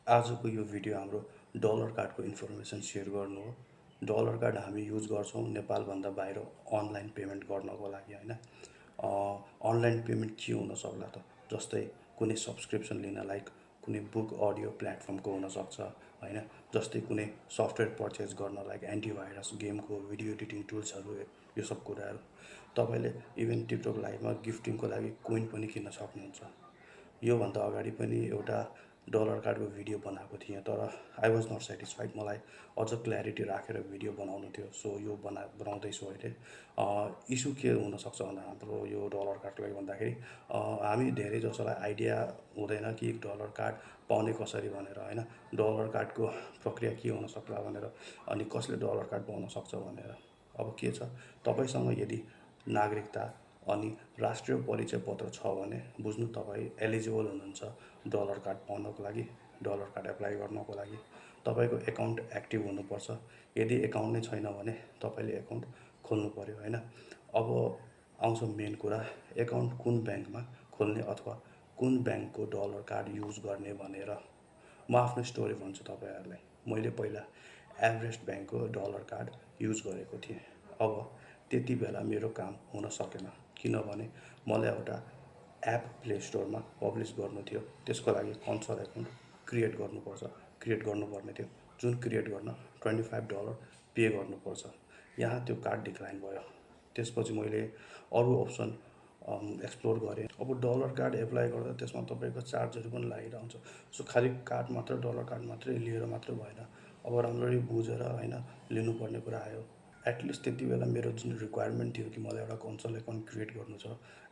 आजको यो भिडियो हाम्रो डलर कार्डको इन्फर्मेसन सेयर गर्नु हो। डलर कार्ड हामी युज गर्छौँ नेपालभन्दा बाहिर अनलाइन पेमेन्ट गर्नको लागि हैन। अनलाइन पेमेन्ट के हुन सक्ला त, जस्तै कुनै सब्सक्रिप्सन लिन, लाइक कुनै बुक अडियो प्लेटफर्मको हुनसक्छ हैन, जस्तै कुनै सफ्टवेयर पर्चेस गर्न, लाइक एन्टिभाइरस, गेमको भिडियो एडिटिङ टुल्सहरू, यो सब कुराहरू। तपाईँले इभन टिकटक लाइभमा गिफ्टिङको लागि कोइन पनि किन्न सक्नुहुन्छ। योभन्दा अगाडि पनि एउटा डलर कार्डको भिडियो बनाएको थिएँ, तर आई वाज नट सेटिस्फाइड। मलाई अझ क्ल्यारिटी राखेर भिडियो बनाउनु थियो, सो यो बनाउँदैछु अहिले। इस्यु के हुनसक्छ भन्दा हाम्रो यो डलर कार्डलाई भन्दाखेरि हामी धेरै जसोलाई आइडिया हुँदैन कि डलर कार्ड पाउने कसरी भनेर हैन, डलर कार्डको प्रक्रिया के हुनसक्ला भनेर, अनि कसले डलर कार्ड पाउन सक्छ भनेर। अब के छ, तपाईँसँग यदि नागरिकता अनि राष्ट्रिय परिचय पत्र छ भने बुझ्नु तपाईँ एलिजिबल हुनुहुन्छ डलर कार्ड पाउनको लागि। डलर कार्ड एप्लाई गर्नको लागि तपाईँको एकाउन्ट एक्टिभ हुनुपर्छ। यदि एकाउन्ट नै छैन भने तपाईँले एकाउन्ट खोल्नु पर्यो हैन। अब आउँछ मेन कुरा, एकाउन्ट कुन ब्याङ्कमा खोल्ने अथवा कुन ब्याङ्कको डलर कार्ड युज गर्ने भनेर। म आफ्नो स्टोरी भन्छु तपाईँहरूलाई। मैले पहिला एभरेस्ट ब्याङ्कको डलर कार्ड युज गरेको थिएँ। अब त्यति बेला मेरो काम हुन सकेन, किनभने मलाई एउटा एप प्ले स्टोरमा पब्लिस गर्नु थियो। त्यसको लागि कन्सल एकाउन्ट क्रिएट गर्नुपर्ने थियो, जुन क्रिएट गर्न $25 पे गर्नुपर्छ। यहाँ त्यो कार्ड डिक्लाइन भयो। त्यसपछि मैले अरू अप्सन एक्सप्लोर गरेँ। अब डलर कार्ड एप्लाई गर्दा त्यसमा तपाईँको चार्जहरू पनि लागिरहन्छ। सो खालि कार्ड मात्र, डलर कार्ड मात्रै लिएर मात्र भएन, अब राम्ररी बुझेर हैन लिनुपर्ने कुरा आयो। एटलिस्ट त्यति बेला मेरो जुन रिक्वायरमेन्ट थियो कि मलाई एउटा कन्सल एकाउन्ट क्रिएट गर्नु छ,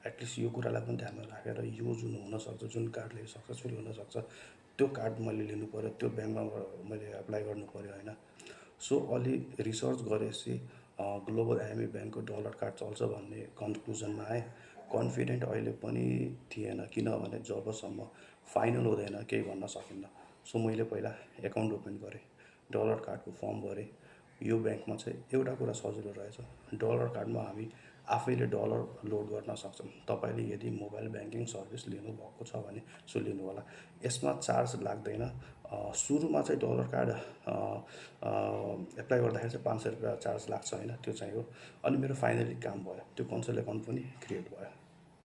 एटलिस्ट यो कुरालाई पनि ध्यानमा राखेर यो जुन हुनसक्छ, जुन कार्डले सक्सेसफुल हुनसक्छ, त्यो कार्ड मैले लिनु पऱ्यो, त्यो ब्याङ्कमा मैले एप्लाई गर्नु पऱ्यो हैन। सो अलि रिसर्च गरेपछि ग्लोबल आइएमए ब्याङ्कको डलर कार्ड चल्छ भन्ने कन्क्लुजनमा आएँ। कन्फिडेन्ट अहिले पनि थिएन, किनभने जबसम्म फाइनल हुँदैन केही भन्न सकिन्न। सो मैले पहिला एकाउन्ट ओपन गरेँ, डलर कार्डको फर्म भरेँ। यो ब्याङ्कमा चाहिँ एउटा कुरा सजिलो रहेछ, डलर कार्डमा हामी आफैले डलर लोड गर्न सक्छौँ। तपाईँले यदि मोबाइल ब्याङ्किङ सर्भिस लिनुभएको छ भने सो लिनु होला। यसमा चार्ज लाग्दैन। सुरुमा चाहिँ डलर कार्ड एप्लाई गर्दाखेरि चाहिँ ₹500 चार्ज लाग्छ हैन, त्यो चाहिँ हो। अनि मेरो फाइनली काम भयो, त्यो कन्सल एकाउन्ट पनि क्रिएट भयो।